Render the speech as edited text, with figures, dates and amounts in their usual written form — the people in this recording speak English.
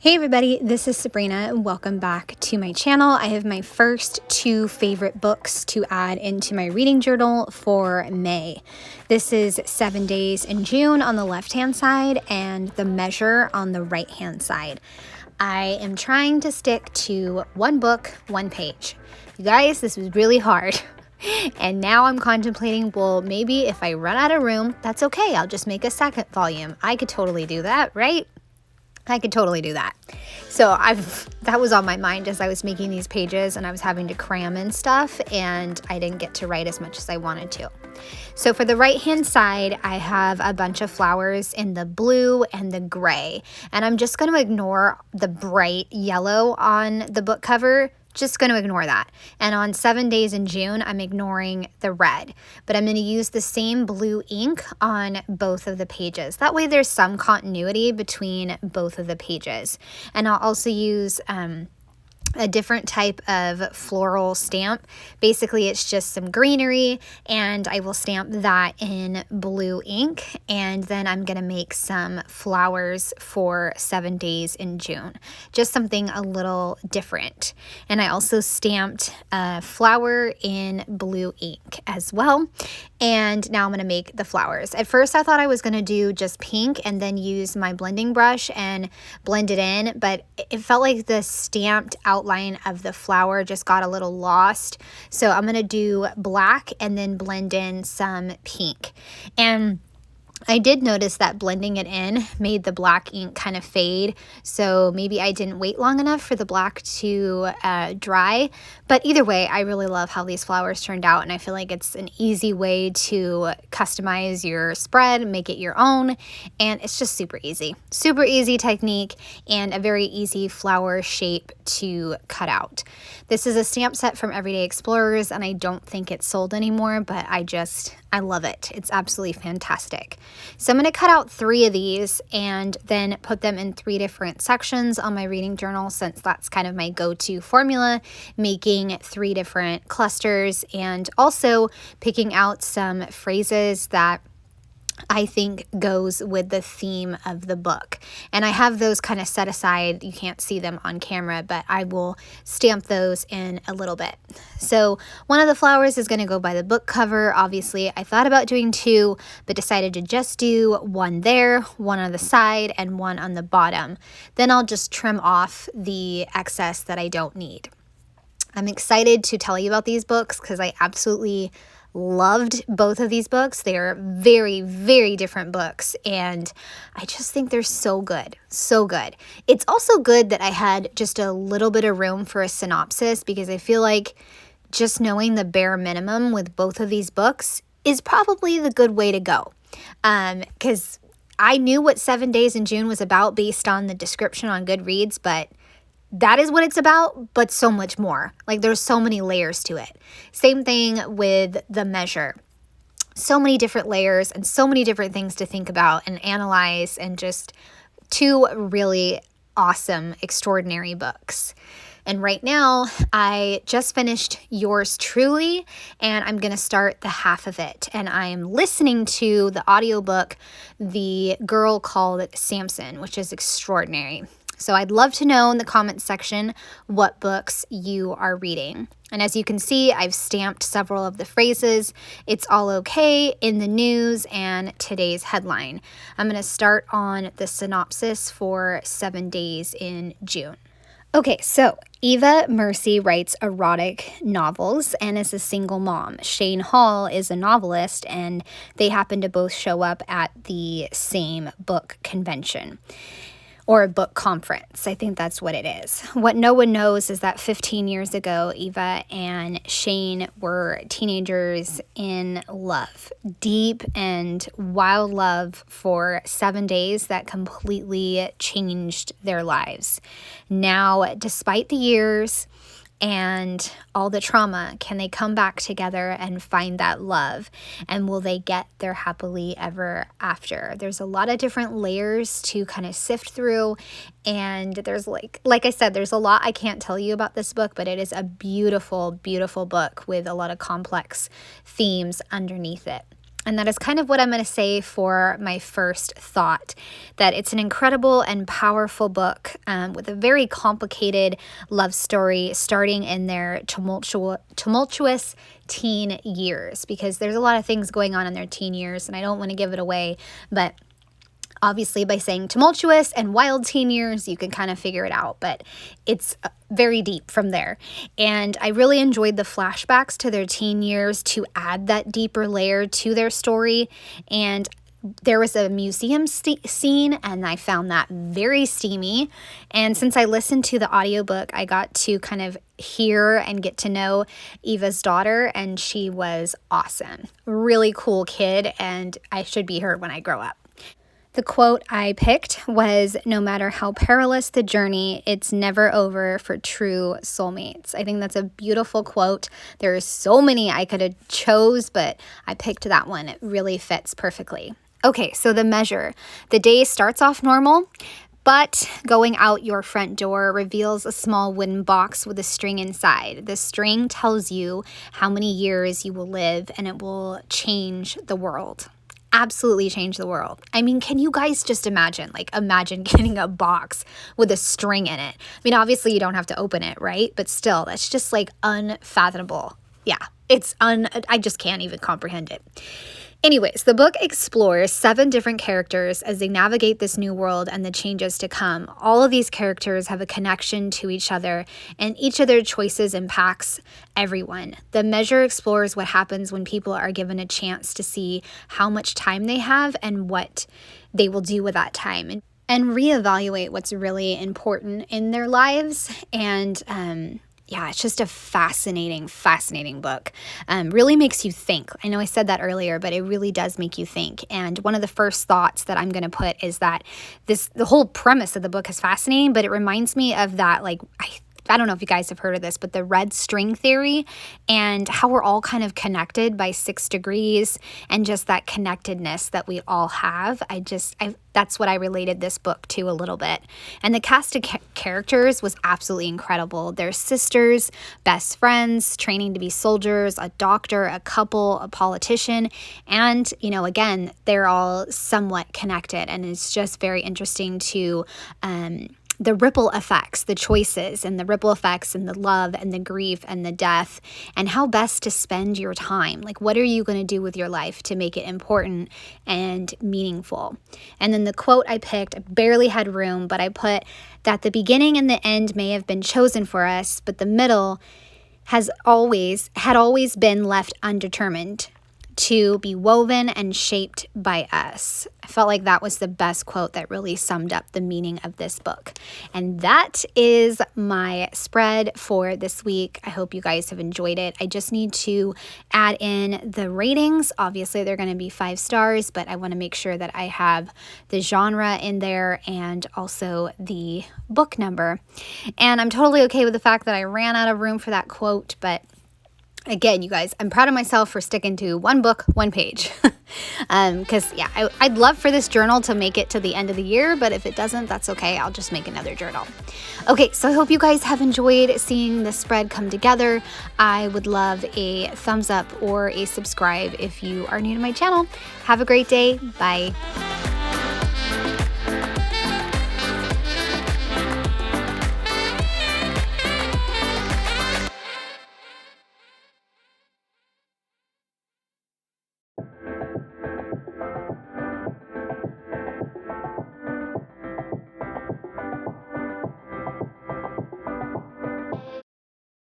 Hey everybody, this is Sabrina and welcome back to my channel. I have my first two favorite books to add into my reading journal for May. This is 7 Days in June on the left hand side and The Measure on the right hand side. I am trying to stick to one book, one page. You guys, this was really hard. And now I'm contemplating, well, maybe if I run out of room, that's okay. I'll just make a second volume. I could totally do that, right? I could totally do that. So that was on my mind as I was making these pages and I was having to cram in stuff and I didn't get to write as much as I wanted to. So for the right hand side, I have a bunch of flowers in the blue and the gray. And I'm just going to ignore the bright yellow on the book cover. Just going to ignore that. And on 7 Days in June, I'm ignoring the red. But I'm going to use the same blue ink on both of the pages. That way there's some continuity between both of the pages. And I'll also use a different type of floral stamp. Basically, it's just some greenery, and I will stamp that in blue ink, and then I'm going to make some flowers for 7 Days in June. Just something a little different. And I also stamped a flower in blue ink as well. And now I'm going to make the flowers. At first, I thought I was going to do just pink and then use my blending brush and blend it in, but it felt like the stamped outline of the flower just got a little lost. So I'm going to do black and then blend in some pink. And I did notice that blending it in made the black ink kind of fade, so maybe I didn't wait long enough for the black to dry. But either way, I really love how these flowers turned out, and I feel like it's an easy way to customize your spread, make it your own, and it's just super easy. Super easy technique and a very easy flower shape to cut out. This is a stamp set from Everyday Explorers, and I don't think it's sold anymore, but I love it. It's absolutely fantastic. So I'm going to cut out 3 of these and then put them in 3 different sections on my reading journal, since that's kind of my go-to formula, making 3 different clusters and also picking out some phrases that I think goes with the theme of the book. And I have those kind of set aside. You can't see them on camera, but I will stamp those in a little bit. So one of the flowers is going to go by the book cover. Obviously, I thought about doing 2, but decided to just do 1 there, 1 on the side, and 1 on the bottom. Then I'll just trim off the excess that I don't need. I'm excited to tell you about these books because I absolutely loved both of these books. They are very, very different books, and I just think they're so good. So good. It's also good that I had just a little bit of room for a synopsis, because I feel like just knowing the bare minimum with both of these books is probably the good way to go. Because I knew what 7 Days in June was about based on the description on Goodreads, but that is what it's about, but so much more. Like, there's so many layers to it. Same thing with The Measure. So many different layers and so many different things to think about and analyze, and just 2 really awesome, extraordinary books. And right now, I just finished Yours Truly, and I'm going to start the half of it. And I'm listening to the audiobook, The Girl Called Samson, which is extraordinary. So I'd love to know in the comments section what books you are reading. And as you can see, I've stamped several of the phrases. It's all okay, in the news, and today's headline. I'm going to start on the synopsis for 7 Days in June. Okay, so Eva Mercy writes erotic novels and is a single mom. Shane Hall is a novelist, and they happen to both show up at the same book convention. Or a book conference. I think that's what it is. What no one knows is that 15 years ago, Eva and Shane were teenagers in love. Deep and wild love for 7 days that completely changed their lives. Now, despite the years and all the trauma, can they come back together and find that love? And will they get their happily ever after? There's a lot of different layers to kind of sift through, and there's like I said, there's a lot I can't tell you about this book, but it is a beautiful, beautiful book with a lot of complex themes underneath it. And that is kind of what I'm going to say for my first thought, that it's an incredible and powerful book with a very complicated love story starting in their tumultuous teen years, because there's a lot of things going on in their teen years, and I don't want to give it away, but obviously by saying tumultuous and wild teen years, you can kind of figure it out, but it's very deep from there. And I really enjoyed the flashbacks to their teen years to add that deeper layer to their story. And there was a museum scene, and I found that very steamy. And since I listened to the audiobook, I got to kind of hear and get to know Eva's daughter, and she was awesome. Really cool kid, and I should be her when I grow up. The quote I picked was, "No matter how perilous the journey, it's never over for true soulmates." I think that's a beautiful quote. There are so many I could have chose, but I picked that one. It really fits perfectly. Okay, so the measure. The day starts off normal, but going out your front door reveals a small wooden box with a string inside. The string tells you how many years you will live, and it will change the world. Absolutely change the world. I mean, can you guys just imagine getting a box with a string in it? I mean, obviously you don't have to open it, right? But still, that's just like unfathomable. Yeah, I just can't even comprehend it. Anyways, the book explores 7 different characters as they navigate this new world and the changes to come. All of these characters have a connection to each other, and each of their choices impacts everyone. The measure explores what happens when people are given a chance to see how much time they have and what they will do with that time, and reevaluate what's really important in their lives. And yeah, it's just a fascinating book. Really makes you think. I know I said that earlier, but it really does make you think. And one of the first thoughts that I'm going to put is that the whole premise of the book is fascinating, but it reminds me of that, I don't know if you guys have heard of this, but the red string theory, and how we're all kind of connected by 6 degrees, and just that connectedness that we all have. That's what I related this book to a little bit. And the cast of characters was absolutely incredible. They're sisters, best friends, training to be soldiers, a doctor, a couple, a politician, and, again, they're all somewhat connected, and it's just very interesting to the ripple effects, the choices, and the ripple effects, and the love, and the grief, and the death, and how best to spend your time. Like, what are you going to do with your life to make it important and meaningful? And then the quote I picked, I barely had room, but I put that the beginning and the end may have been chosen for us, but the middle had always been left undetermined, to be woven and shaped by us. I felt like that was the best quote that really summed up the meaning of this book. And that is my spread for this week. I hope you guys have enjoyed it. I just need to add in the ratings. Obviously, they're going to be 5 stars, but I want to make sure that I have the genre in there and also the book number. And I'm totally okay with the fact that I ran out of room for that quote, but again, you guys, I'm proud of myself for sticking to 1 book, 1 page. Because, yeah, I'd love for this journal to make it to the end of the year, but if it doesn't, that's okay. I'll just make another journal. Okay, so I hope you guys have enjoyed seeing the spread come together. I would love a thumbs up or a subscribe if you are new to my channel. Have a great day. Bye.